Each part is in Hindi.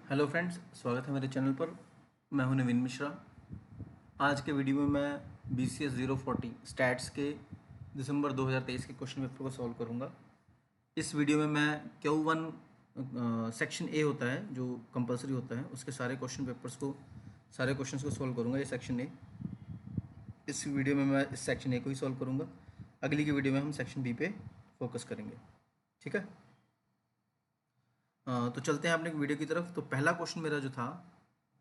हेलो फ्रेंड्स, स्वागत है मेरे चैनल पर। मैं हूं नवीन मिश्रा। आज के वीडियो में मैं BCS 040 स्टैट्स के दिसंबर 2023 के क्वेश्चन पेपर को सॉल्व करूंगा। इस वीडियो में मैं Q1 सेक्शन ए होता है जो कंपलसरी होता है, उसके सारे क्वेश्चंस को सॉल्व करूंगा। ये सेक्शन ए, इस वीडियो में मैं इस सेक्शन ए को ही सॉल्व करूंगा। अगली की वीडियो में हम सेक्शन बी पे फोकस करेंगे, ठीक है। तो चलते हैं अपने वीडियो की तरफ। तो पहला क्वेश्चन मेरा जो था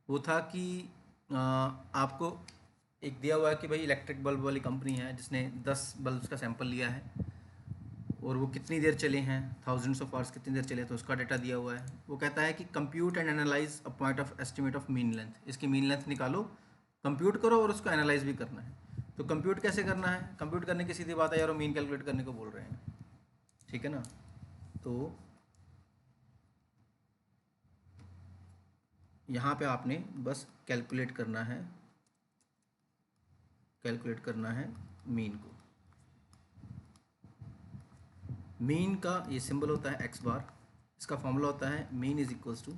वो था कि आपको एक दिया हुआ है कि भाई इलेक्ट्रिक बल्ब वाली कंपनी है जिसने 10 बल्ब्स का सैंपल लिया है और वो कितनी देर चले हैं, थाउजेंड्स ऑफ आवर्स कितनी देर चले, तो उसका डाटा दिया हुआ है। वो कहता है कि compute and analyse a point of estimate of mean length. इसकी मीन लेंथ निकालो, कंप्यूट करो और उसको एनालाइज भी करना है। तो कंप्यूट कैसे करना है? कंप्यूट करने की सीधी बात है यार, वो मीन कैलकुलेट करने को बोल रहे हैं, ठीक है ना। तो यहाँ पे आपने बस कैलकुलेट करना है मीन को। मीन का ये सिंबल होता है एक्स बार। इसका फॉर्मूला होता है mean is equals to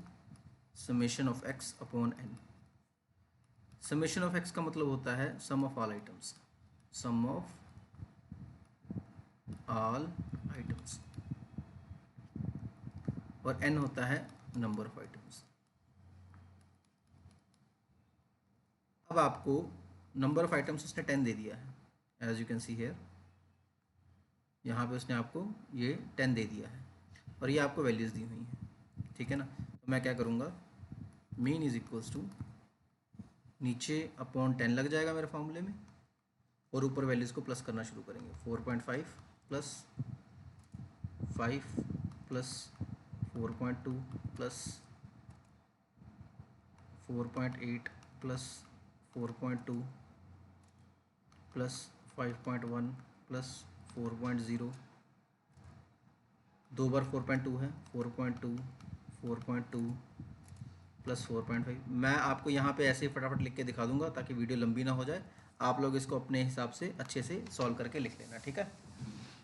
summation of x upon n. Summation of x का मतलब होता है sum of all items, sum of all items, और एन होता है नंबर ऑफ आइटम्स। अब आपको नंबर ऑफ आइटम्स उसने 10 दे दिया है, as you can see here. यहाँ पे उसने आपको ये 10 दे दिया है और ये आपको वैल्यूज़ दी हुई हैं, ठीक है ना। तो मैं क्या करूँगा, मीन इज इक्वल्स टू नीचे अपॉन 10 लग जाएगा मेरे फॉर्मूले में और ऊपर वैल्यूज़ को प्लस करना शुरू करेंगे। 4.5 plus 5 plus 4.2 plus 4.8 plus 4.2 plus 5.1 plus 4.0, दो बार 4.2 है, 4.2 4.2 प्लस 4.5। मैं आपको यहाँ पे ऐसे ही फटाफट लिख के दिखा दूंगा ताकि वीडियो लंबी ना हो जाए। आप लोग इसको अपने हिसाब से अच्छे से सॉल्व करके लिख लेना, ठीक है।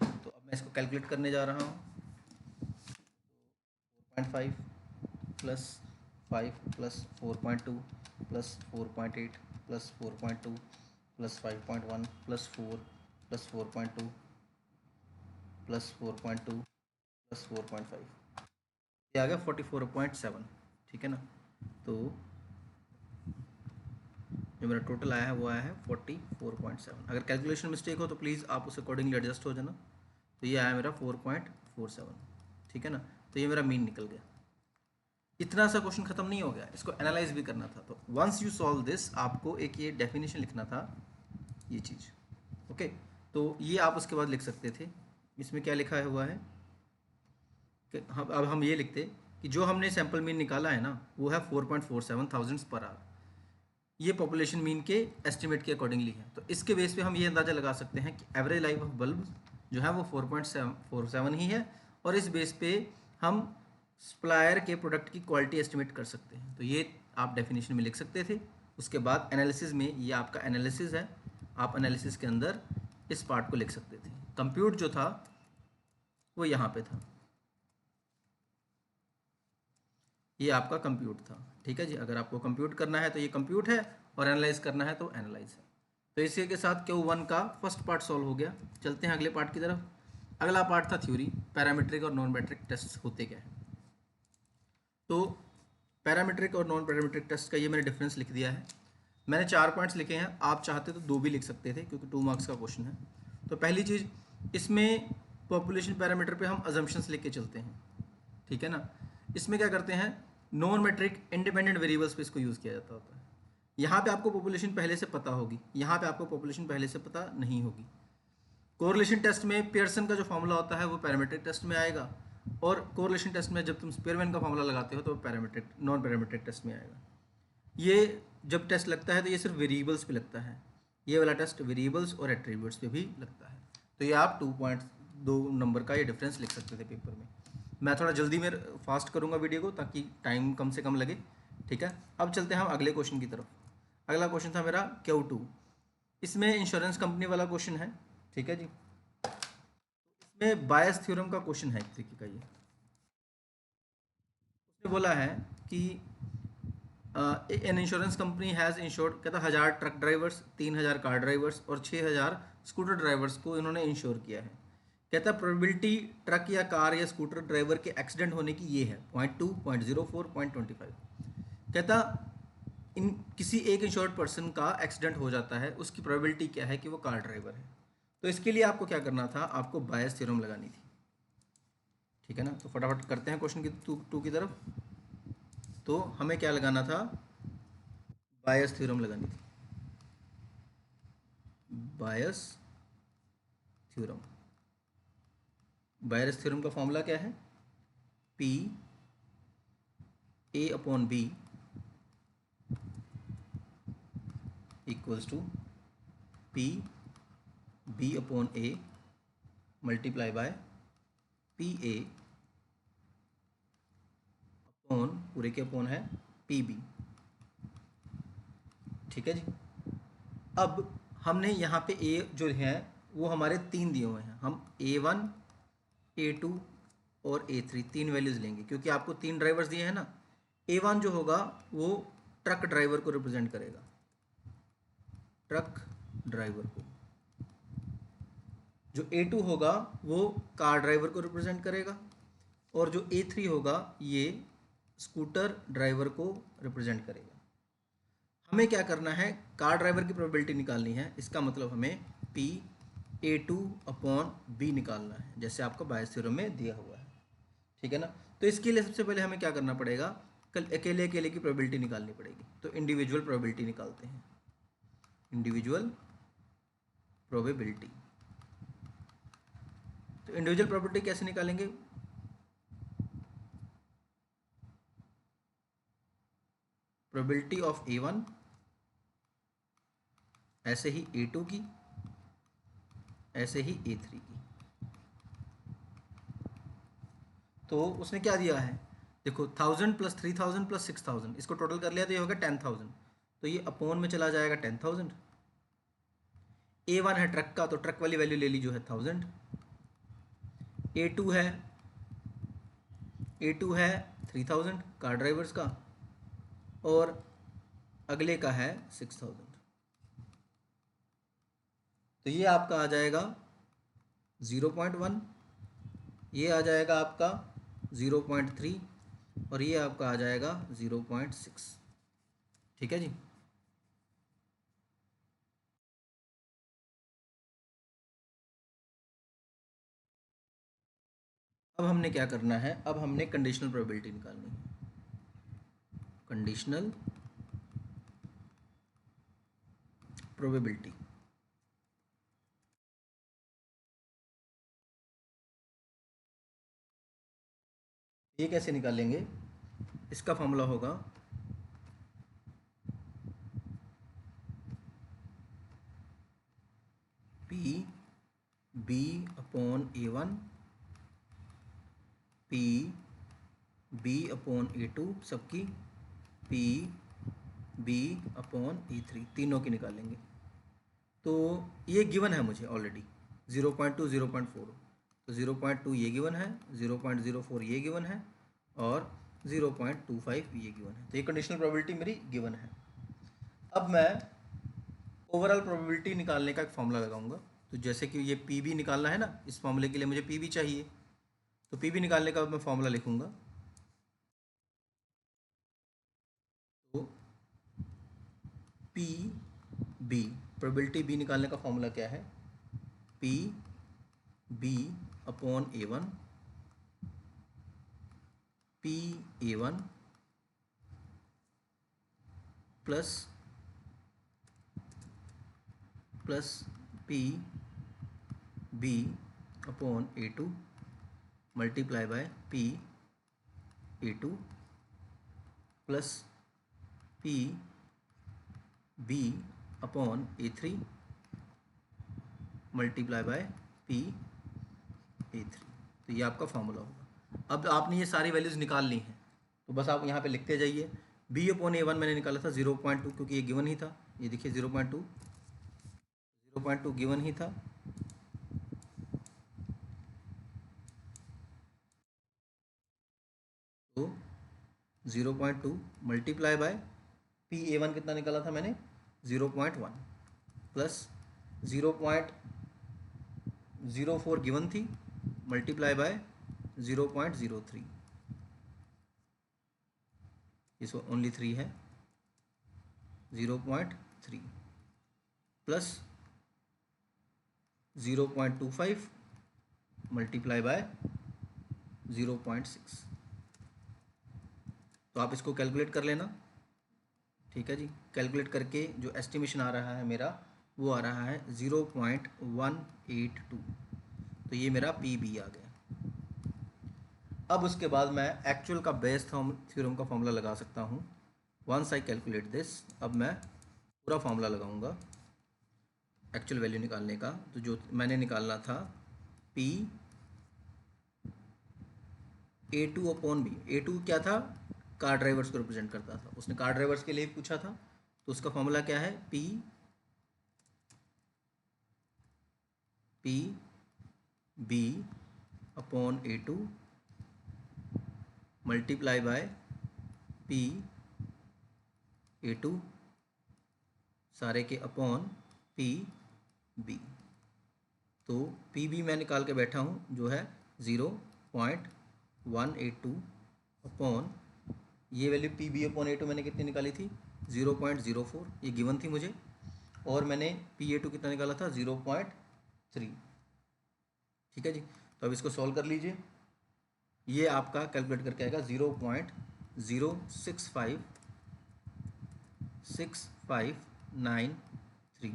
तो अब मैं इसको कैलकुलेट करने जा रहा हूँ। 4.5 plus 5 plus 4.2 plus 4.8 plus 4.2 plus 5.1 plus 4 plus 4.2 plus 4.2 plus 4.5, ये आ गया 44.7, ठीक है ना। तो जो मेरा टोटल आया है वो आया है 44.7। अगर कैलकुलेशन मिस्टेक हो तो प्लीज़ आप उस अकॉर्डिंगली एडजस्ट हो जाना। तो ये आया मेरा 4.47, ठीक है ना। तो ये मेरा मीन निकल गया। इतना सा क्वेश्चन खत्म नहीं हो गया, इसको एनालाइज भी करना था। तो वंस यू सॉल्व दिस, आपको एक ये डेफिनेशन लिखना था, ये चीज़, ओके। तो ये आप उसके बाद लिख सकते थे। इसमें क्या लिखा हुआ है कि अब हम ये लिखते कि जो हमने सैम्पल मीन निकाला है ना वो है 4.47 थाउजेंड्स पर आवर। ये पॉपुलेशन मीन के एस्टिमेट के अकॉर्डिंगली है। तो इसके बेस पे हम ये अंदाज़ा लगा सकते हैं कि एवरेज लाइफ ऑफ बल्ब जो है वो 4.47 ही है, और इस बेस पे हम सप्लायर के प्रोडक्ट की क्वालिटी एस्टिमेट कर सकते हैं। तो ये आप डेफिनेशन में लिख सकते थे। उसके बाद एनालिसिस में, ये आपका एनालिसिस है, आप एनालिसिस के अंदर इस पार्ट को लिख सकते थे। कंप्यूट जो था वो यहाँ पे था, ये आपका कंप्यूट था, ठीक है जी। अगर आपको कंप्यूट करना है तो ये कंप्यूट है, और एनालाइज करना है तो एनालाइज है। तो इसी के साथ Q1 का फर्स्ट पार्ट सॉल्व हो गया। चलते हैं अगले पार्ट की तरफ। अगला पार्ट था थ्योरी, पैरामीट्रिक और नॉन पैरामीट्रिक टेस्ट होते क्या है। तो पैरामीट्रिक और नॉन पैरामीट्रिक टेस्ट का ये मैंने डिफरेंस लिख दिया है। मैंने 4 पॉइंट्स लिखे हैं, आप चाहते तो 2 भी लिख सकते थे क्योंकि 2 मार्क्स का क्वेश्चन है। तो पहली चीज़, इसमें पॉपुलेशन पैरामीटर पे हम अजम्पशंस लेके चलते हैं, ठीक है ना। इसमें क्या करते हैं, नॉन मेट्रिक इंडिपेंडेंट वेरिएबल्स पे इसको यूज़ किया जाता होता है। यहाँ पे आपको पॉपुलेशन पहले से पता होगी, यहाँ पे आपको पॉपुलेशन पहले से पता नहीं होगी। कोरिलेशन टेस्ट में पियर्सन का जो फॉर्मूला होता है वो पैरामीट्रिक टेस्ट में आएगा, और कोरिलेशन टेस्ट में जब तुम स्पेयरमैन का फॉर्मूला लगाते हो तो पैरामीट्रिक नॉन पैरामीट्रिक टेस्ट में आएगा। ये जब टेस्ट लगता है तो ये सिर्फ वेरिएबल्स पे लगता है, ये वाला टेस्ट वेरिएबल्स और एट्रीब्यूट्स पे भी लगता है। तो ये आप 2.2 नंबर का ये डिफरेंस लिख सकते थे पेपर में। मैं थोड़ा जल्दी में फास्ट करूँगा वीडियो को ताकि टाइम कम से कम लगे, ठीक है। अब चलते हैं हम अगले क्वेश्चन की तरफ। अगला क्वेश्चन था मेरा Q2। इसमें इंश्योरेंस कंपनी वाला क्वेश्चन है, ठीक है जी। इसमें बायस थ्योरम का क्वेश्चन है एक तरीके का। ये उसने बोला है कि an insurance company has insured, कहता 1000 ट्रक ड्राइवर्स, 3000 कार ड्राइवर्स और 6000 स्कूटर ड्राइवर्स को इन्होंने इंश्योर किया है। कहता प्रोबेबिलिटी ट्रक या कार या स्कूटर ड्राइवर के एक्सीडेंट होने की ये है 0.2, 0.04, 0.25। कहता इन किसी एक इंश्योर्ड पर्सन का एक्सीडेंट हो जाता है, उसकी प्रोबेबिलिटी क्या है कि वो कार ड्राइवर है। तो इसके लिए आपको क्या करना था, आपको बायस थ्योरम लगानी थी। ठीक है ना, तो फटाफट करते हैं क्वेश्चन की टू की तरफ। तो हमें क्या लगाना था, बायस थ्योरम लगानी थी, बायस थ्योरम। बायस थ्योरम का फॉर्मूला क्या है, P A upon B equals to P B upon A multiply by P A upon, पूरे के अपॉन है पी बी। ठीक है जी। अब हमने यहाँ पे ए जो है वो हमारे 3 दिए हुए हैं, हम A1, A2 और A3 तीन वैल्यूज़ लेंगे क्योंकि आपको 3 ड्राइवर्स दिए हैं ना। A1 जो होगा वो ट्रक ड्राइवर को रिप्रेजेंट करेगा, ट्रक ड्राइवर को। जो A2 होगा वो कार ड्राइवर को रिप्रेजेंट करेगा, और जो A3 होगा ये स्कूटर ड्राइवर को रिप्रेजेंट करेगा। हमें क्या करना है, कार ड्राइवर की प्रोबेबिलिटी निकालनी है, इसका मतलब हमें पी A2 अपॉन बी निकालना है, जैसे आपको बायस थ्योरम में दिया हुआ है। ठीक है ना, तो इसके लिए सबसे पहले हमें क्या करना पड़ेगा, कल अकेले अकेले की प्रोबेबिलिटी निकालनी पड़ेगी। तो इंडिविजुअल प्रोबेबिलिटी निकालते हैं, इंडिविजुअल प्रोबेबिलिटी। तो इंडिविजुअल प्रोबेबिलिटी कैसे निकालेंगे, प्रोबेबिलिटी ऑफ A1 ऐसे ही A2 की, ऐसे ही A3 की। तो उसने क्या दिया है, देखो 1000 प्लस 3000 प्लस 6000, इसको टोटल कर लिया तो ये होगा 10000। तो ये अपॉन में चला जाएगा 10000। A1 है ट्रक का, तो ट्रक वाली वैल्यू ले ली जो है 1000। A2 है, A2 है 3000 कार ड्राइवर्स का, और अगले का है 6000। तो ये आपका आ जाएगा 0.1, ये आ जाएगा आपका 0.3, और ये आपका आ जाएगा 0.6। ठीक है जी। अब हमने क्या करना है, अब हमने कंडीशनल प्रोबेबिलिटी निकालनी है, कंडीशनल प्रोबेबिलिटी। ये कैसे निकालेंगे, इसका फॉर्मूला होगा P B upon A1, P B upon A2 सबकी, पी बी अपॉन E3 तीनों की निकालेंगे। तो ये गिवन है मुझे ऑलरेडी 0.2, 0.4। तो 0.2 ये गिवन है, 0.04 ये गिवन है, और 0.25 ये गिवन है। तो ये कंडीशनल प्रोबेबिलिटी मेरी गिवन है। अब मैं ओवरऑल प्रोबेबिलिटी निकालने का एक फॉर्मूला लगाऊंगा। तो जैसे कि ये पी बी निकालना है ना, इस फॉर्मूले के लिए मुझे पी बी चाहिए, तो पी बी निकालने का मैं फॉर्मूला लिखूंगा। तो पी बी, प्रोबेबिलिटी बी निकालने का फॉर्मूला क्या है, P B upon A1, P A1 plus P B upon A2 multiply by P A2 plus P B upon A3 multiply by P A3। तो ये आपका फॉर्मूला होगा। अब आपने ये सारी वैल्यूज़ निकाल ली हैं, तो बस आप यहाँ पे लिखते जाइए। बी अपॉन A1 मैंने निकाला था 0.2, क्योंकि ये गिवन ही था। ये देखिए 0.2 गिवन ही था। तो 0.2 मल्टीप्लाई बाय PA1 कितना निकाला था मैंने 0.1 प्लस 0.04 गिवन थी मल्टीप्लाई बाय 0.03, इसको ओनली 3 है 0.3 प्लस 0.25 मल्टीप्लाई बाय 0.6। तो आप इसको कैलकुलेट कर लेना, ठीक है जी। कैलकुलेट करके जो एस्टिमेशन आ रहा है मेरा वो आ रहा है 0.182। तो ये मेरा PB आ गया। अब उसके बाद मैं एक्चुअल का बेस थ्योरम का फॉर्मूला लगा सकता हूँ। वंस आई कैलकुलेट दिस, अब मैं पूरा फॉर्मूला लगाऊंगा एक्चुअल वैल्यू निकालने का। तो जो मैंने निकालना था PA2 अपॉन B। A2 क्या था, कार ड्राइवर्स को रिप्रेजेंट करता था, उसने कार ड्राइवर्स के लिए पूछा था। तो उसका फॉर्मूला क्या है, PB upon A2 multiply bye PA2 सारे के अपॉन PB। तो PB मैं निकाल के बैठा हूँ जो है 0.182 अपॉन ये वैल्यू PB अपॉन A2 मैंने कितनी निकाली थी 0.04, ये गिवन थी मुझे। और मैंने PA2 कितना निकाला था 0.3, ठीक है जी। तो अब इसको सॉल्व कर लीजिए। ये आपका कैलकुलेट करके आएगा 0.065693।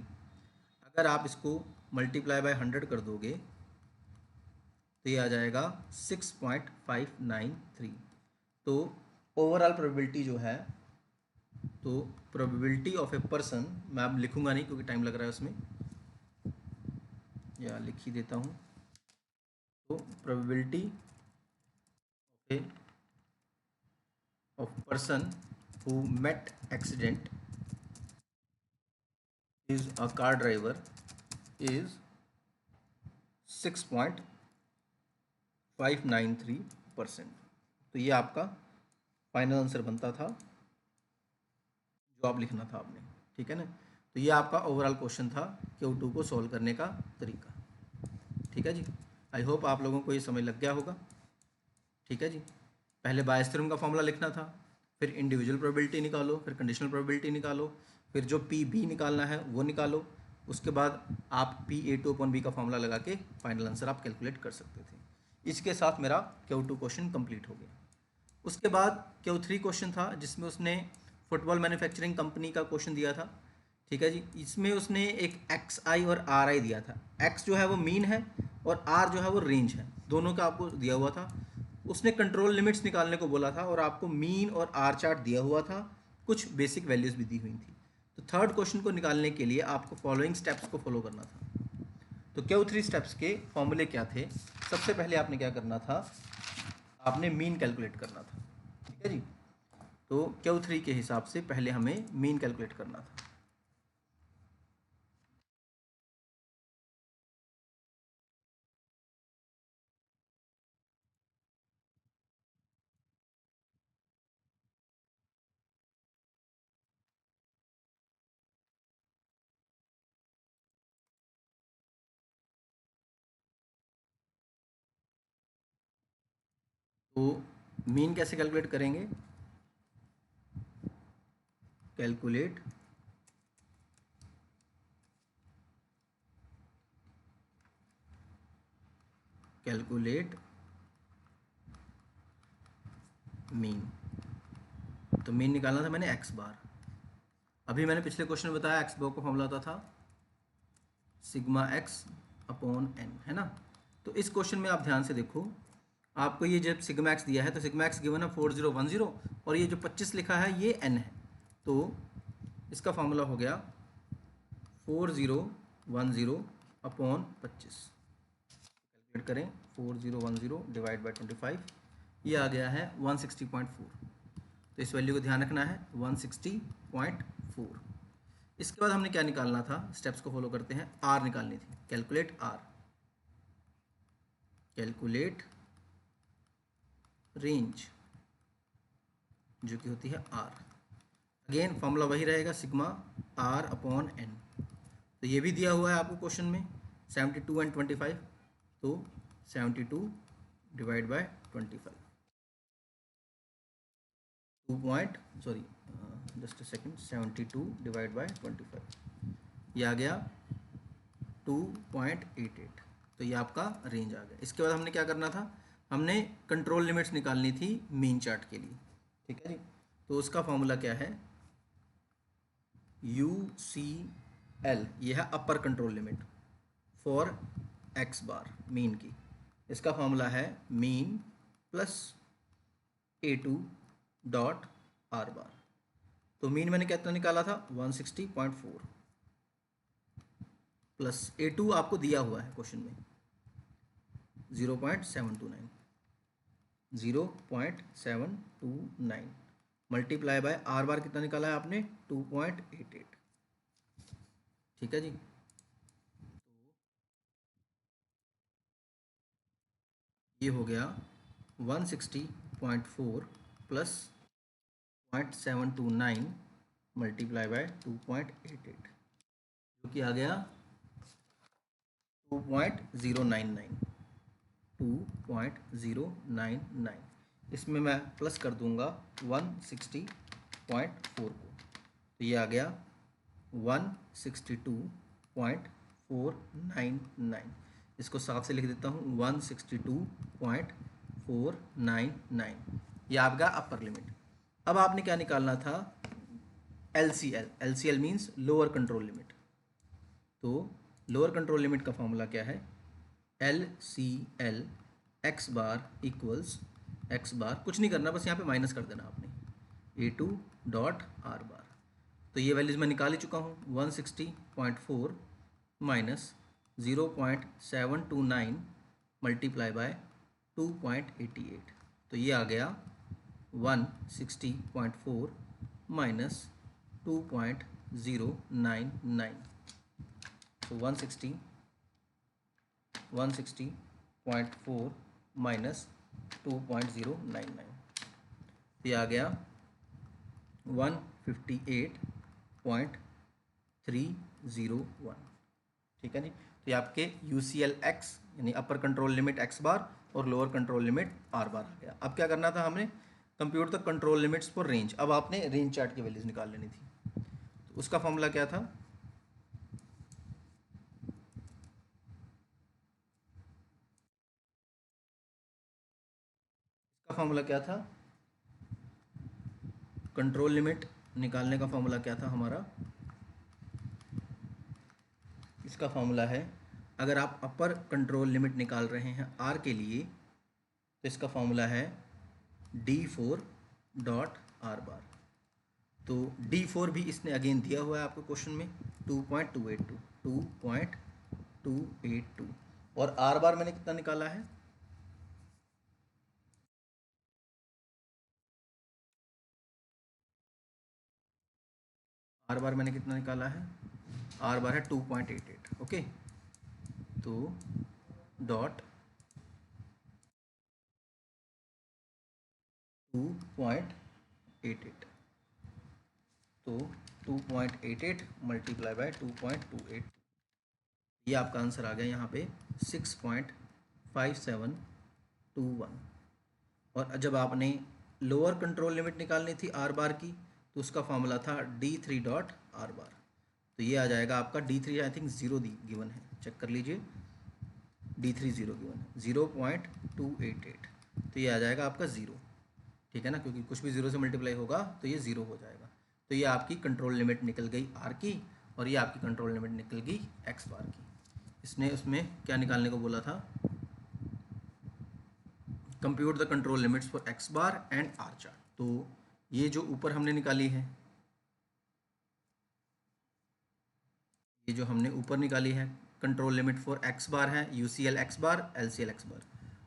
अगर आप इसको मल्टीप्लाई बाय 100 कर दोगे तो ये आ जाएगा 6.593। तो ओवरऑल प्रोबेबिलिटी जो है, तो प्रोबेबिलिटी ऑफ ए पर्सन, मैं अब लिखूंगा नहीं क्योंकि टाइम लग रहा है उसमें, या लिख ही देता हूँ। तो probability of person who met accident is a car driver is 6.593%। तो ये आपका फाइनल आंसर बनता था जो आप लिखना था आपने, ठीक है ना। तो ये आपका ओवरऑल क्वेश्चन था Q2 को सॉल्व करने का तरीका, ठीक है जी। आई होप आप लोगों को ये समझ लग गया होगा, ठीक है जी। पहले बायस थ्योरम का फॉर्मूला लिखना था, फिर इंडिविजुअल प्रोबेबिलिटी निकालो, फिर कंडीशनल प्रोबेबिलिटी निकालो, फिर जो PB निकालना है वो निकालो। उसके बाद आप PA2 अपॉन B का फॉर्मूला लगा के फाइनल आंसर आप कैलकुलेट कर सकते थे। इसके साथ मेरा Q2 क्वेश्चन कंप्लीट हो गया। उसके बाद Q3 क्वेश्चन था जिसमें उसने फुटबॉल मैन्युफैक्चरिंग कंपनी का क्वेश्चन दिया था, ठीक है जी। इसमें उसने एक XI और RI दिया था। X जो है वो मीन है और R जो है वो रेंज है, दोनों का आपको दिया हुआ था। उसने कंट्रोल लिमिट्स निकालने को बोला था और आपको मीन और R चार्ट दिया हुआ था, कुछ बेसिक वैल्यूज भी दी हुई थी। तो थर्ड क्वेश्चन को निकालने के लिए आपको फॉलोइंग स्टेप्स को फॉलो करना था। तो Q3 स्टेप्स के फॉर्मूले क्या थे, सबसे पहले आपने क्या करना था, आपने मीन कैलकुलेट करना था, ठीक है जी। तो Q3 के हिसाब से पहले हमें मीन कैलकुलेट करना था। तो मीन कैसे कैलकुलेट करेंगे, कैलकुलेट मीन। तो मीन निकालना था मैंने x बार। अभी मैंने पिछले क्वेश्चन में बताया x बार का फॉर्मूला आता था सिग्मा x अपॉन n, है ना। तो इस क्वेश्चन में आप ध्यान से देखो, आपको ये जब सिग्मा x दिया है तो सिग्मा x गिवन है 4010 और ये जो 25 लिखा है ये n है। तो इसका फॉर्मूला हो गया 4010 अपॉन 25। कैलकुलेट करें 4010 डिवाइड बाई 25, ये आ गया है 160.4। तो इस वैल्यू को ध्यान रखना है 160.4। इसके बाद हमने क्या निकालना था, स्टेप्स को फॉलो करते हैं, R निकालनी थी। कैलकुलेट R, कैलकुलेट रेंज जो कि होती है R। अगेन फॉर्मूला वही रहेगा, सिग्मा आर अपॉन एन। तो ये भी दिया हुआ है आपको क्वेश्चन में 72 एंड 25, तो 72 divide by 25, 2 point sorry just a second, 72 divide by 25, ये आ गया 2.88। तो ये आपका रेंज आ गया। इसके बाद हमने क्या करना था, हमने कंट्रोल लिमिट्स निकालनी थी मीन चार्ट के लिए, ठीक है जी। तो उसका फॉर्मूला क्या है, UCL, ये है upper control limit for X bar mean की। इसका फॉर्मूला है mean plus A2 dot are बार। तो मीन मैंने कितना निकाला था 160.4 प्लस A2 आपको दिया हुआ है क्वेश्चन में 0.729, 0.729 मल्टीप्लाई बाय आर बार कितना निकाला है आपने 2.88, ठीक है जी। ये हो गया 160.4 प्लस 0.729 मल्टीप्लाई बाय 2.88, जो कि आ गया 2.099, 2.099। इसमें मैं प्लस कर दूंगा 160.4 को, तो ये आ गया 162.499। इसको साफ से लिख देता हूँ 162.499, ये आपका अपर लिमिट। अब आपने क्या निकालना था, LCL। LCL means lower control limit. तो लोअर कंट्रोल लिमिट का फॉर्मूला क्या है, LCL एक्स बार इक्वल्स एक्स बार, कुछ नहीं करना, बस यहाँ पे माइनस कर देना आपने A2 डॉट आर बार। तो ये वैल्यूज मैं निकाल ही चुका हूँ, 160.4 माइनस 0.729 मल्टीप्लाई बाय 2.88, तो ये आ गया 160.4 माइनस 2.099। तो 160.4 माइनस 2.099, ये आ गया 158.301, ठीक है जी। तो ये आपके UCL x यानी अपर कंट्रोल लिमिट x बार और लोअर कंट्रोल लिमिट r बार आ गया। अब क्या करना था, हमने compute the control limits for range. अब आपने रेंज चार्ट की वैल्यूज निकाल लेनी थी। तो उसका फॉर्मूला क्या था, इसका फॉर्मूला क्या था, कंट्रोल लिमिट निकालने का फॉर्मूला क्या था हमारा, इसका फॉर्मूला है, अगर आप अपर कंट्रोल लिमिट निकाल रहे हैं R के लिए तो इसका फॉर्मूला है D4 डॉट आर बार। तो D4 भी इसने अगेन दिया हुआ है आपको क्वेश्चन में 2.282, 2.282, और आर बार मैंने कितना निकाला है, आर बार मैंने कितना निकाला है, आर बार है 2.88, ओके। तो डॉट 2.88, तो 2.88 मल्टीप्लाई बाय 2.28, ये आपका आंसर आ गया यहाँ पे 6.5721। और जब आपने लोअर कंट्रोल लिमिट निकालनी थी आर बार की तो उसका फॉर्मूला था D3 डॉट आर बार। तो ये आ जाएगा आपका D3 I think zero given है, चेक कर लीजिए, D3 ज़ीरो गिवन है 0.288, तो ये आ जाएगा आपका ज़ीरो, ठीक है ना, क्योंकि कुछ भी ज़ीरो से मल्टीप्लाई होगा तो ये ज़ीरो हो जाएगा। तो ये आपकी कंट्रोल लिमिट निकल गई आर की, और ये आपकी कंट्रोल लिमिट निकल गई एक्स बार की। इसने उसमें क्या निकालने को बोला था, compute the control limits for X bar and R chart. तो ये जो ऊपर हमने निकाली है, ये जो हमने ऊपर निकाली है control limit for X bar है UCL X bar, LCL X bar,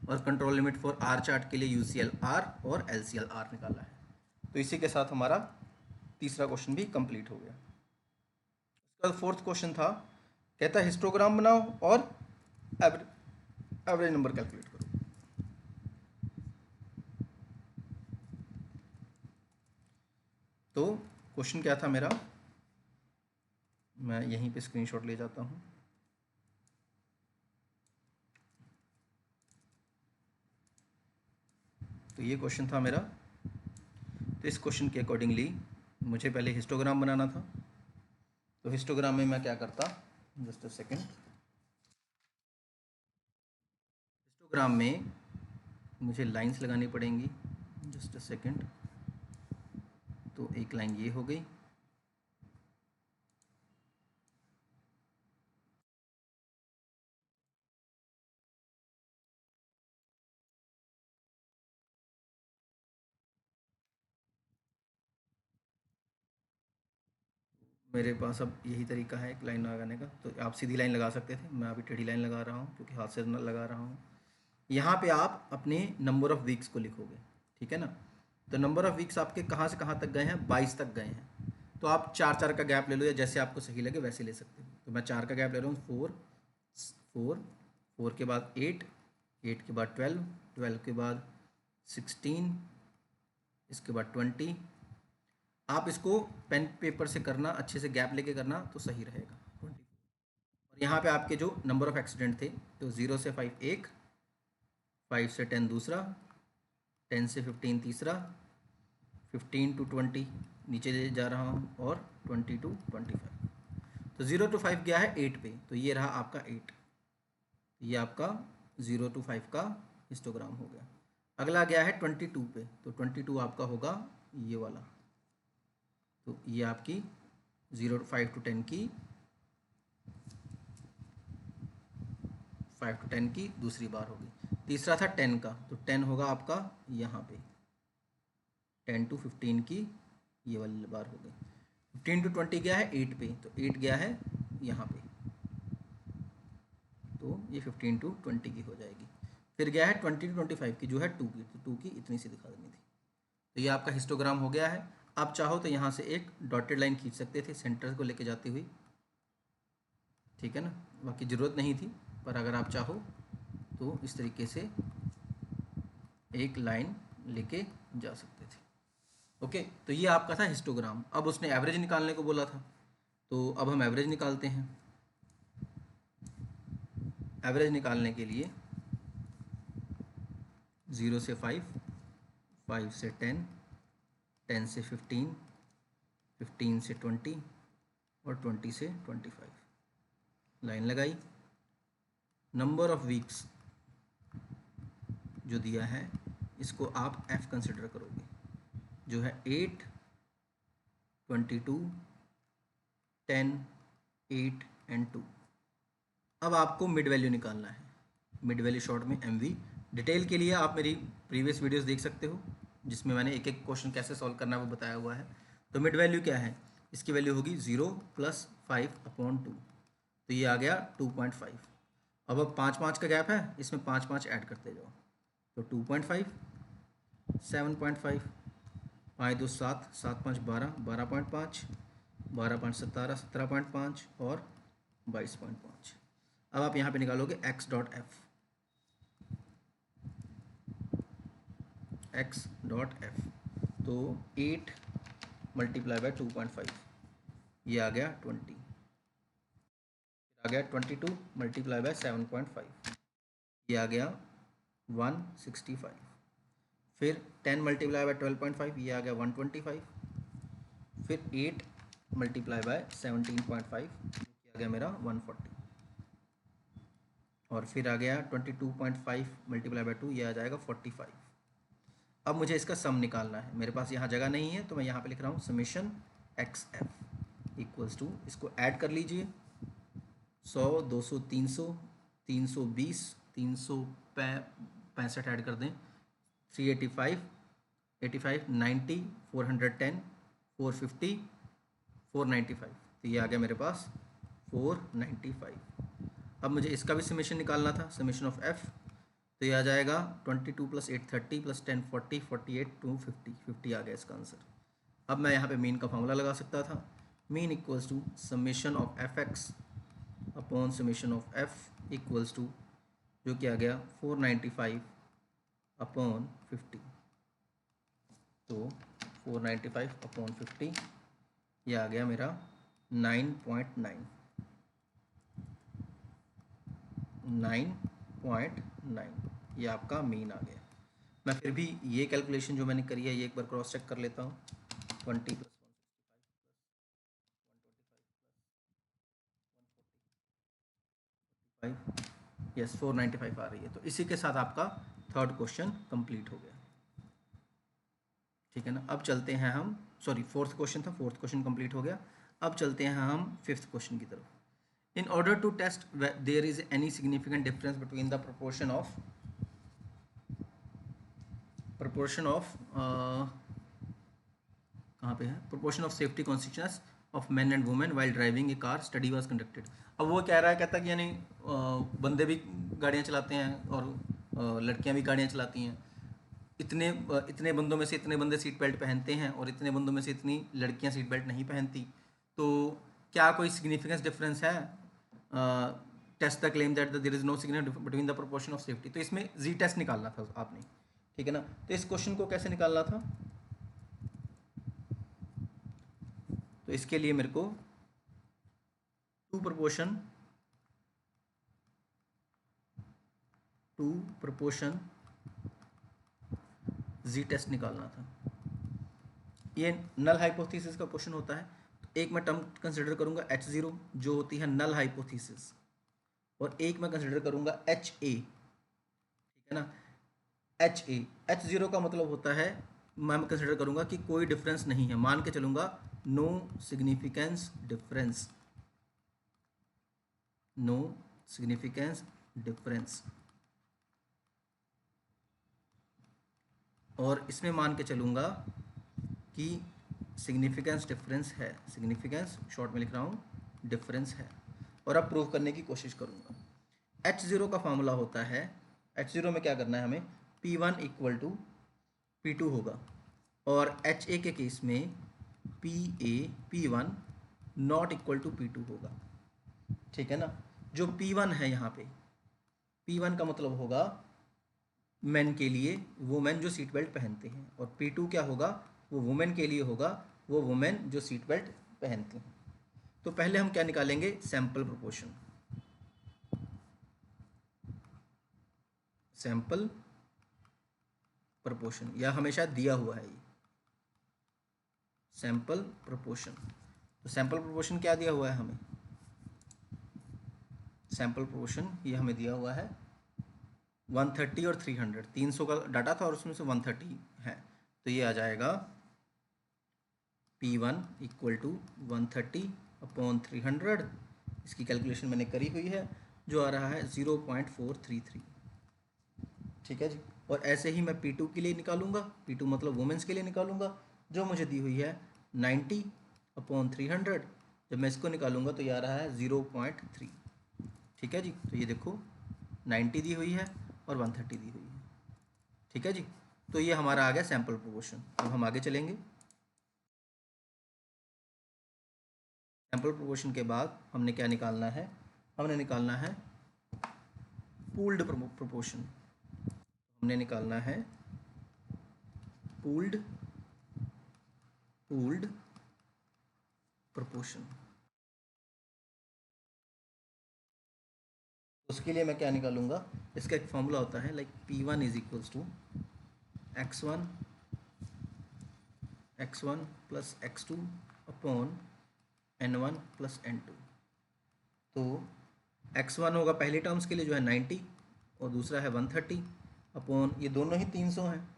और control limit for R chart के लिए UCL आर और LCL आर निकाला है। तो इसी के साथ हमारा तीसरा क्वेश्चन भी कंप्लीट हो गया। उसके बाद फोर्थ क्वेश्चन था, कहता है हिस्टोग्राम बनाओ और एवरेज नंबर कैलकुलेट करो। तो क्वेश्चन क्या था मेरा, मैं यहीं पे स्क्रीनशॉट ले जाता हूँ। तो ये क्वेश्चन था मेरा। तो इस क्वेश्चन के अकॉर्डिंगली मुझे पहले हिस्टोग्राम बनाना था। तो हिस्टोग्राम में मैं क्या करता, जस्ट अ सेकेंड। हिस्टोग्राम में मुझे लाइंस लगानी पड़ेंगी, जस्ट अ सेकेंड। तो एक लाइन ये हो गई, मेरे पास अब यही तरीका है एक लाइन लगाने का। तो आप सीधी लाइन लगा सकते थे, मैं अभी टेढ़ी लाइन लगा रहा हूँ क्योंकि हाथ से न लगा रहा हूँ। यहाँ पे आप अपने नंबर ऑफ़ वीक्स को लिखोगे, ठीक है ना। तो नंबर ऑफ़ वीक्स आपके कहाँ से कहाँ तक गए हैं, 22 तक गए हैं। तो आप 4-4 का गैप ले लो, या जैसे आपको सही लगे वैसे ले सकते हो। तो मैं 4 का गैप ले रहा हूँ, 4 के बाद 8 के बाद 12 के बाद 16, इसके बाद 20। आप इसको पेन पेपर से करना, अच्छे से गैप लेके करना तो सही रहेगा। 20। और यहाँ पे आपके जो नंबर ऑफ एक्सीडेंट थे, तो 0 से 5 एक, 5 से 10 दूसरा, 10 से 15 तीसरा, 15 टू 20 नीचे जा रहा हूँ, और 20 टू 25। तो 0 टू 5 गया है 8 पे, तो ये रहा आपका 8। ये आपका 0 टू 5 का हिस्टोग्राम हो गया। अगला गया है 22 पे, तो 22 आपका होगा ये वाला। तो ये आपकी 0 टू 5 टू 10 की, 5 टू 10 की दूसरी बार होगी। तीसरा था 10 का, तो 10 होगा आपका यहाँ पे, 10 टू 15 की ये वाली बार हो गई। 15 टू 20 गया है 8 पे, तो 8 गया है यहाँ पे, तो ये 15 टू 20 की हो जाएगी। फिर गया है 20 टू 25 की, जो है 2 की, तो 2 की इतनी सी दिखा देनी थी। तो ये आपका हिस्टोग्राम हो गया है। आप चाहो तो यहाँ से एक डॉटेड लाइन खींच सकते थे सेंटर को लेके जाती हुई, ठीक है ना। बाकी ज़रूरत नहीं थी, पर अगर आप चाहो तो इस तरीके से एक लाइन लेके जा सकते थे। ओके, तो ये आपका था हिस्टोग्राम। अब उसने एवरेज निकालने को बोला था, तो अब हम एवरेज निकालते हैं। एवरेज निकालने के लिए 0 से 5, 5 से 10, 10 से 15, 15 से 20 और 20 से 25 लाइन लगाई। नंबर ऑफ वीक्स जो दिया है इसको आप f कंसिडर करोगे, जो है 8, 22, 10, 8 एंड 2। अब आपको मिड वैल्यू निकालना है। मिड वैल्यू शॉर्ट में MV। डिटेल के लिए आप मेरी प्रीवियस वीडियोस देख सकते हो, जिसमें मैंने एक एक क्वेश्चन कैसे सॉल्व करना है वो बताया हुआ है। तो मिड वैल्यू क्या है, इसकी वैल्यू होगी 0 + 5/2, तो ये आ गया 2.5। अब 5-5 का गैप है, इसमें 5-5 ऐड करते जाओ, तो 2.5, 7.5, 5 2 7, 7 5 12, 12.5, 12 5 17, 17.5 और 22.5। अब आप यहाँ पे निकालोगे x.f, x.f। तो 8 × 2.5, ये आ गया 20। आ गया 22 × 7.5, ये आ गया 165। फिर 10 × 12.5, ये आ गया 125। फिर 8 × 17.5, ये आ गया मेरा 140। और फिर आ गया 22.5 × 2, ये आ जाएगा 45। अब मुझे इसका सम निकालना है। मेरे पास यहाँ जगह नहीं है, तो मैं यहाँ पे लिख रहा हूँ समेशन XF इक्वल्स टू, इसको ऐड कर लीजिए, 100, 200, 300, 320, 365 ऐड कर दें, 385, 85, 90, 410, 450, 495। तो ये आ गया मेरे पास 495। अब मुझे इसका भी समेशन निकालना था, समेशन ऑफ F। तो ये आ जाएगा 22 + 8 30 + 10 40, 48 250, 50 आ गया इसका आंसर। अब मैं यहाँ पे मीन का फॉर्मूला लगा सकता था, mean equals to summation of FX upon summation of F equals to, जो कि आ गया 495 अपॉन 50। तो 495 अपॉन 50 ये आ गया मेरा 9.9, 9.9, ये आपका मीन आ गया। मैं फिर भी ये कैलकुलेशन जो मैंने करी है ये एक बार क्रॉस चेक कर लेता हूँ। 20 + 125 यस 495 आ रही है। तो इसी के साथ आपका थर्ड क्वेश्चन कंप्लीट हो गया, ठीक है ना। अब चलते हैं हम, सॉरी फोर्थ क्वेश्चन था, फोर्थ क्वेश्चन कंप्लीट हो गया। अब चलते हैं हम फिफ्थ क्वेश्चन की तरफ। In order to test there is any significant difference between the proportion of कहाँ पे है, proportion of safety consciousness of man and women while driving a car study was conducted. अब वो कह रहा है, कहता कि यानी बंदे भी गाड़ियाँ चलाते हैं और लड़कियाँ भी गाड़ियाँ चलाती हैं। इतने बंदों में से इतने बंदे सीट बेल्ट पहनते हैं और इतने बंदों में से इतनी लड़कियां सीट बेल्ट नहीं पहनती। तो क्या कोई सिग्निफिकेंस डिफरेंस है? Test the claim that there is no significance between the proportion of safety. तो इसमें जी टेस्ट निकालना था आपने, ठीक है ना। तो इस क्वेश्चन को कैसे निकालना था? तो इसके लिए मेरे को टू प्रपोर्शन जी टेस्ट निकालना था। ये नल हाइपोथेसिस का क्वेश्चन होता है। तो एक मैं टर्म कंसिडर करूंगा H0 जो होती है नल हाइपोथेसिस, और एक मैं कंसिडर करूंगा HA, ठीक है ना। H0 का मतलब होता है, मैं कंसिडर करूंगा कि कोई डिफरेंस नहीं है, मान के चलूंगा no significance difference, no significance difference. और इसमें मान के चलूंगा कि सिग्निफिकेंस डिफरेंस है, सिग्निफिकेंस शॉर्ट में लिख रहा हूँ, डिफरेंस है। और अब प्रूव करने की कोशिश करूँगा। H0 का फॉर्मूला होता है, H0 में क्या करना है हमें, P1 = P2 होगा, और HA के केस में P1 ≠ P2 होगा, ठीक है ना। जो P1 है यहाँ पे, P1 का मतलब होगा मैन के लिए वो मैन जो सीट बेल्ट पहनते हैं, और P2 क्या होगा, वो वुमेन के लिए होगा वो वुमेन जो सीट बेल्ट पहनती हैं। तो पहले हम क्या निकालेंगे, सैंपल प्रोपोर्शन, सैंपल प्रोपोर्शन, या हमेशा दिया हुआ है ये सैंपल प्रोपोर्शन। तो सैंपल प्रोपोर्शन क्या दिया हुआ है हमें, सैंपल प्रोपोर्शन ये हमें दिया हुआ है 130 और 300, 300 का डाटा था और उसमें से 130 है। तो ये आ जाएगा P1 = 130/300। इसकी कैलकुलेशन मैंने करी हुई है, जो आ रहा है 0.433, ठीक है जी। और ऐसे ही मैं P2 के लिए निकालूंगा, P2 मतलब वुमेंस के लिए निकालूंगा, जो मुझे दी हुई है 90/300। जब मैं इसको निकालूंगा तो ये आ रहा है 0.3, ठीक है जी। तो ये देखो 90 दी हुई है और 130 दी हुई है, ठीक है जी। तो ये हमारा आ गया सैंपल प्रोपोर्शन। अब हम आगे चलेंगे। सैंपल प्रोपोर्शन के बाद हमने क्या निकालना है, हमने निकालना है पूल्ड प्रोपोर्शन। हमने निकालना है पूल्ड प्रोपोर्शन। उसके लिए मैं क्या निकालूंगा, इसका एक फॉर्मूला होता है, like P1 = x1 + x2/n1 + n2। तो x1 होगा पहली टर्म्स के लिए जो है 90, और दूसरा है 130 अपॉन, ये दोनों ही 300 हैं,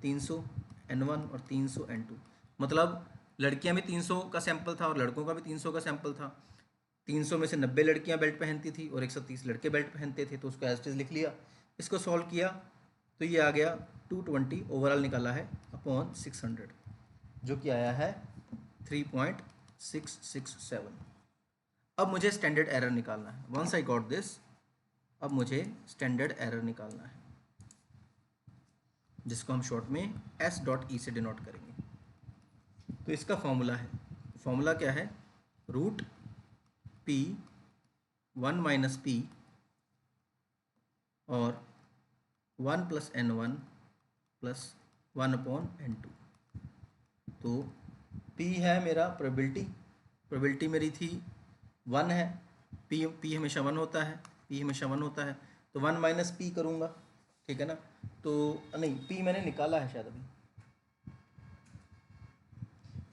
300 n1 और 300 n2। मतलब लड़कियां भी 300 का सैंपल था और लड़कों का भी 300 का सैंपल था। 300 में से 90 लड़कियां बेल्ट पहनती थी और 130 लड़के बेल्ट पहनते थे, तो उसको एज इट इज लिख लिया। इसको सॉल्व किया तो ये आ गया 220 ओवरऑल निकाला है अपॉन 600, जो कि आया है 3.667। अब मुझे स्टैंडर्ड एरर निकालना है। वंस आई गॉट दिस, अब मुझे स्टैंडर्ड एरर निकालना है, जिसको हम शॉर्ट में S.E से डिनोट करेंगे। तो इसका फॉर्मूला है, फॉर्मूला क्या है, √P1 - P और 1 + n1 + 1/n2। तो पी है मेरा प्रोबेबिलिटी मेरी थी 1 है, पी हमेशा 1 होता है, पी हमेशा 1 होता है, तो 1 माइनस पी करूँगा, ठीक है ना। तो नहीं, पी मैंने निकाला है शायद अभी,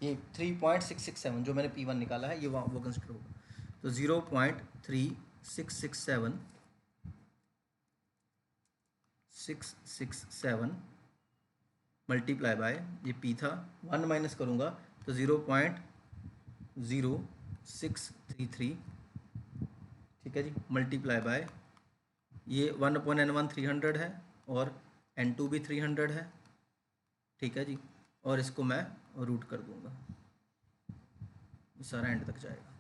ये 3.667 जो मैंने P1 निकाला है, ये वो कंसिडर होगा। तो 0.3667 मल्टीप्लाई बाय ये P था, 1 माइनस करूँगा तो 0.0633, ठीक है जी, मल्टीप्लाई बाय ये 1/N1 300 है और N2 भी 300 है, ठीक है जी, और इसको मैं रूट कर दूंगा, सारा एंड तक जाएगा।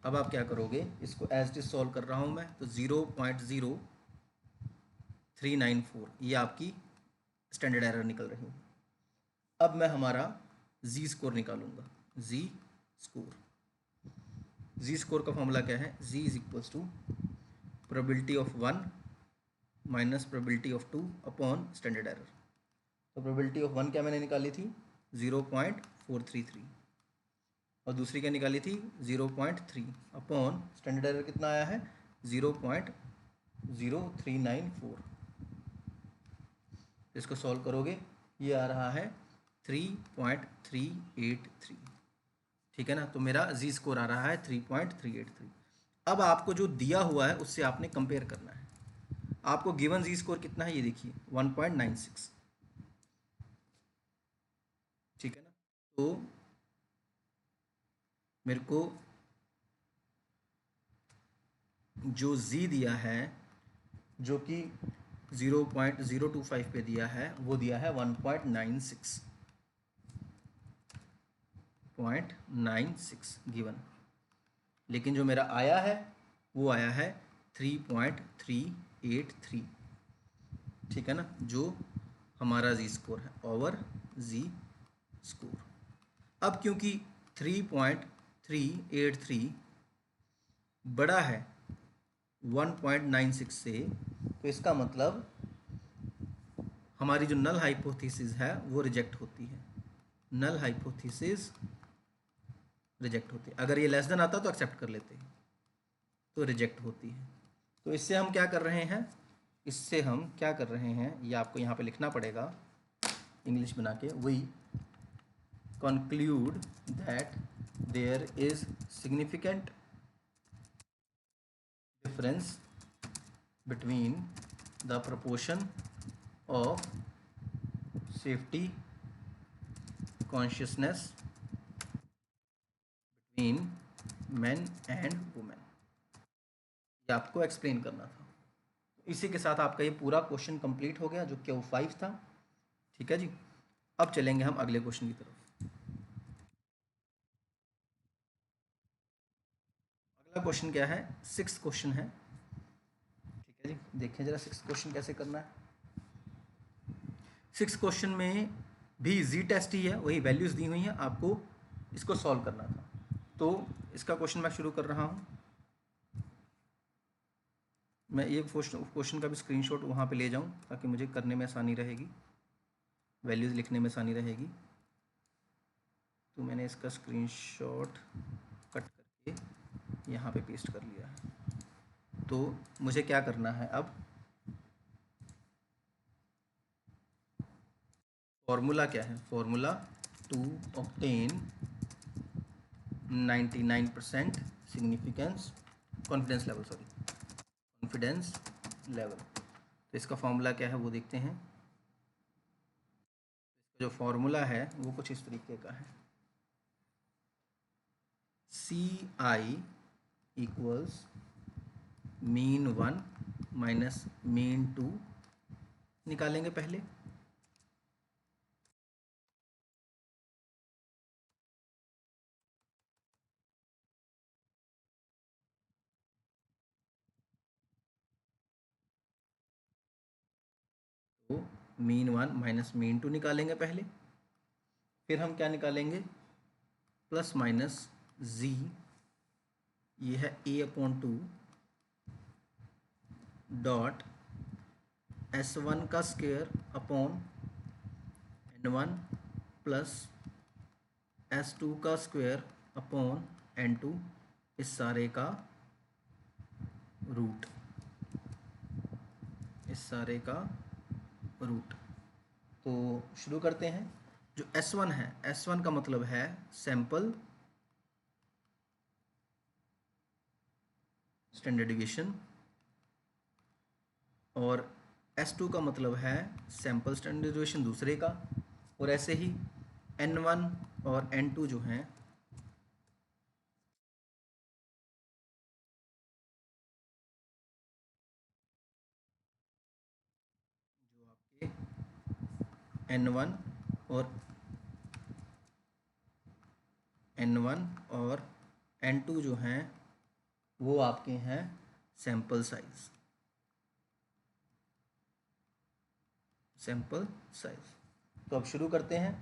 अब आप क्या करोगे, इसको एज इट इज सॉल्व कर रहा हूँ मैं, तो 0.0394 ये आपकी स्टैंडर्ड एरर निकल रही है। अब मैं हमारा जी स्कोर निकालूंगा। जी स्कोर का फॉर्मूला क्या है, G is equals to probability of 1 minus probability of 2 upon standard error. तो प्रोबेबिलिटी ऑफ 1 क्या मैंने निकाली थी 0.433 और दूसरी क्या निकाली थी 0.3 अपॉन स्टैंडर्ड एरर कितना आया है 0.0394। इसको सॉल्व करोगे ये आ रहा है 3.383, ठीक है ना। तो मेरा जी स्कोर आ रहा है 3.383। अब आपको जो दिया हुआ है उससे आपने कंपेयर करना है। आपको गिवन जी स्कोर कितना है ये देखिए 1.96, ठीक है ना। तो मेरे को जो जी दिया है जो कि 0.025 पे दिया है वो दिया है 1.96 गिवन, लेकिन जो मेरा आया है वो आया है 3.383, ठीक है ना, जो हमारा जी स्कोर है ओवर जी स्कोर। अब क्योंकि 3.383 बड़ा है 1.96 से, तो इसका मतलब हमारी जो नल हाइपोथेसिस है वो रिजेक्ट होती है, नल हाइपोथेसिस रिजेक्ट होती है। अगर ये लेस देन आता तो एक्सेप्ट कर लेते हैं, तो रिजेक्ट होती है। तो इससे हम क्या कर रहे हैं, इससे हम क्या कर रहे हैं ये आपको यहाँ पे लिखना पड़ेगा इंग्लिश बना के, we conclude that there is significant difference between the proportion of safety consciousness between men and women। ये आपको एक्सप्लेन करना था। इसी के साथ आपका ये पूरा क्वेश्चन कंप्लीट हो गया जो Q5 था, ठीक है जी। अब चलेंगे हम अगले क्वेश्चन की तरफ। अगला क्वेश्चन क्या है, 6th क्वेश्चन है, ठीक है जी। देखें जरा 6th क्वेश्चन कैसे करना है। 6th क्वेश्चन में भी जी टेस्ट ही है, वही वैल्यूज दी हुई हैं, आपको इसको सॉल्व करना था। तो इसका क्वेश्चन मैं शुरू कर रहा हूँ। मैं ये क्वेश्चन का भी स्क्रीनशॉट वहाँ पे ले जाऊँ ताकि मुझे करने में आसानी रहेगी, वैल्यूज़ लिखने में आसानी रहेगी। तो मैंने इसका स्क्रीनशॉट कट करके यहाँ पे पेस्ट कर लिया है। तो मुझे क्या करना है अब, फॉर्मूला क्या है, formula to obtain 99% significance confidence level, confidence level. तो इसका फॉर्मूला क्या है वो देखते हैं। इसका जो फॉर्मूला है वो कुछ इस तरीके का है, CI equals mean 1 minus mean 2 निकालेंगे पहले, तो मीन 1 माइनस मीन 2 निकालेंगे पहले, फिर हम क्या निकालेंगे प्लस माइनस जी, ये है A/2 डॉट S1 का square upon N1 plus S2 का स्क्वायर अपॉन N2, इस सारे का रूट, इस सारे का रूट। तो शुरू करते हैं। जो S1 है, S1 का मतलब है सैंपल स्टैंडर्ड डिवीएशन, और S2 का मतलब है सैंपल स्टैंडर्ड डिवीएशन दूसरे का, और ऐसे ही N1 और N2 जो हैं जो आपके N1 और N2 जो हैं वो आपके हैं सैंपल साइज, सैंपल साइज। तो अब शुरू करते हैं।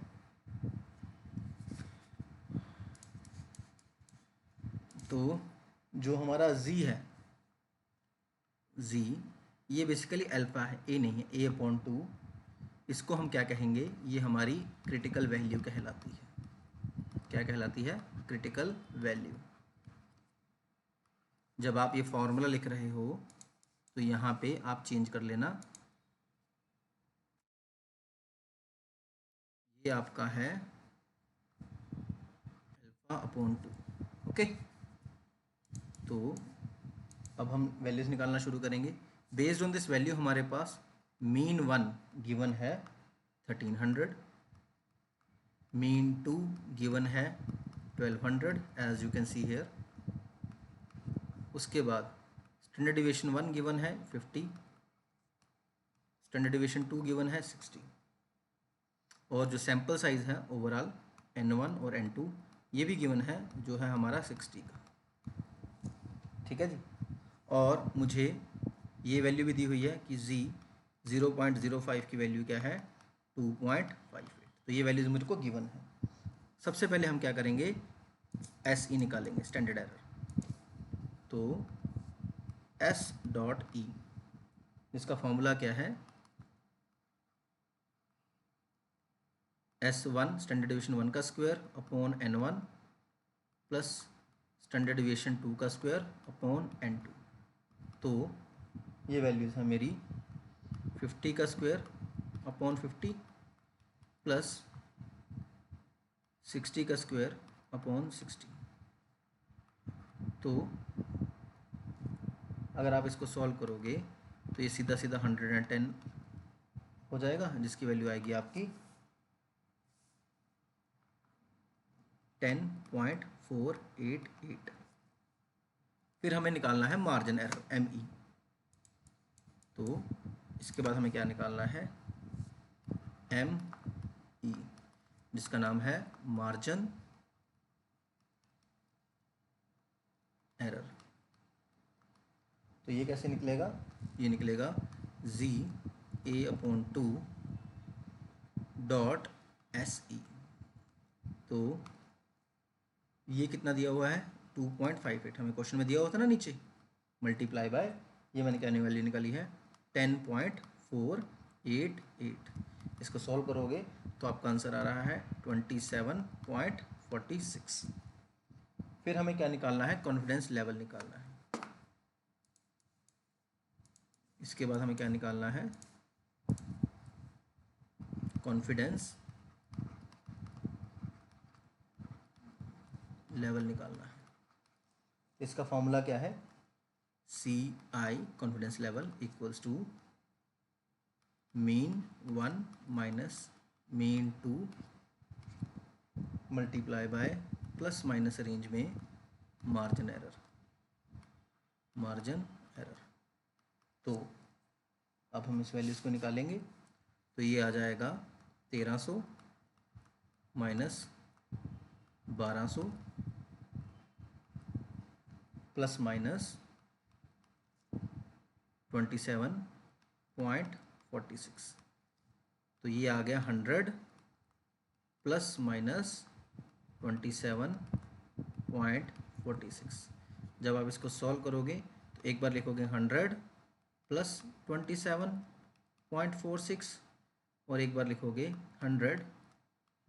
तो जो हमारा z है, z ये बेसिकली अल्फ़ा है, a नहीं है, a/2। इसको हम क्या कहेंगे, ये हमारी क्रिटिकल वैल्यू कहलाती है। क्या कहलाती है? Critical value. जब आप ये फॉर्मूला लिख रहे हो तो यहाँ पे आप चेंज कर लेना, ये आपका है α/2। ओके, तो अब हम वैल्यूज निकालना शुरू करेंगे। बेस्ड ऑन दिस वैल्यू हमारे पास मीन 1 गिवन है 1300, मीन 2 गिवन है 1200 as you can see here. उसके बाद स्टैंडर्ड डिविएशन 1 गिवन है 50, स्टैंडर्ड डिविएशन 2 गिवन है 60, और जो सैंपल साइज है ओवरऑल N1 और N2 ये भी गिवन है, जो है हमारा 60 का। ठीक है जी। और मुझे ये वैल्यू भी दी हुई है कि z 0.05 की वैल्यू क्या है, 2.58। तो ये वैल्यूज मेरे को गिवन है। सबसे पहले हम क्या करेंगे, SE निकालेंगे, स्टैंडर्ड एरर। तो S.E, इसका फॉर्मूला क्या है, S1 स्टैंडर्ड डिविएशन 1 का square upon N1 plus standard deviation 2 का स्क्वायर अपॉन N2। तो ये वैल्यूज है मेरी 50 का स्क्वायर अपॉन 50 प्लस 60 का स्क्वायर अपॉन 60। तो अगर आप इसको सॉल्व करोगे तो ये सीधा सीधा 110 हो जाएगा, जिसकी वैल्यू आएगी आपकी 10.488। फिर हमें निकालना है मार्जिन एरर ME। तो इसके बाद हमें क्या निकालना है, ME, जिसका नाम है मार्जिन एरर। तो ये कैसे निकलेगा, ये निकलेगा ZA/2 डॉट SE। तो ये कितना दिया हुआ है, 2.58, हमें क्वेश्चन में दिया हुआ था ना नीचे, मल्टीप्लाई बाय, ये मैंने क्या वैल्यू निकाली है 10.488। इसको सॉल्व करोगे तो आपका आंसर आ रहा है 27.46। फिर हमें क्या निकालना है, कॉन्फिडेंस लेवल निकालना है। इसके बाद हमें क्या निकालना है, कॉन्फिडेंस लेवल निकालना है। इसका फॉर्मूला क्या है, CI confidence level equals to mean 1 minus mean 2 multiply by plus minus range में मार्जिन एरर, मार्जिन एरर। तो अब हम इस वैल्यूज़ को निकालेंगे तो ये आ जाएगा 1300 माइनस 1200 प्लस माइनस 27.46। तो ये आ गया 100 प्लस माइनस 27.46। जब आप इसको सॉल्व करोगे तो एक बार लिखोगे 100 प्लस 27.46 और एक बार लिखोगे 100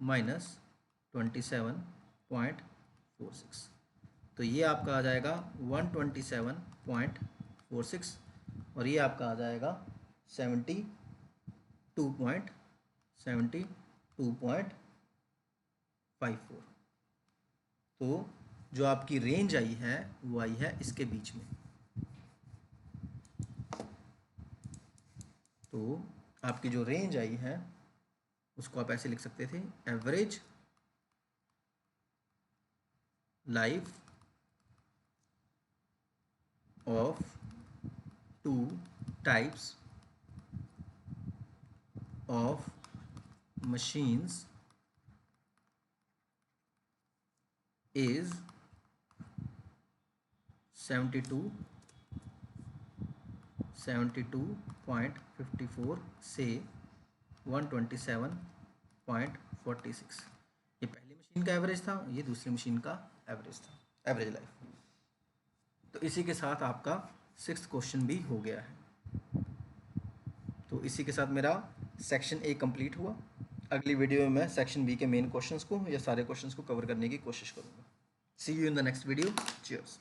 माइनस 127.46। तो ये आपका आ जाएगा 127.46 और ये आपका आ जाएगा 72.54। तो जो आपकी रेंज आई है वो आई है इसके बीच में। तो आपकी जो रेंज आई है उसको आप ऐसे लिख सकते थे, average life of two types of machines is 72.54 से 127.46। ये पहली मशीन का एवरेज था, ये दूसरी मशीन का एवरेज था, एवरेज लाइफ। तो इसी के साथ आपका 6th क्वेश्चन भी हो गया है। तो इसी के साथ मेरा सेक्शन ए कंप्लीट हुआ। अगली वीडियो में मैं सेक्शन बी के मेन क्वेश्चंस को या सारे क्वेश्चंस को कवर करने की कोशिश करूँगा। See you in the next video. Cheers.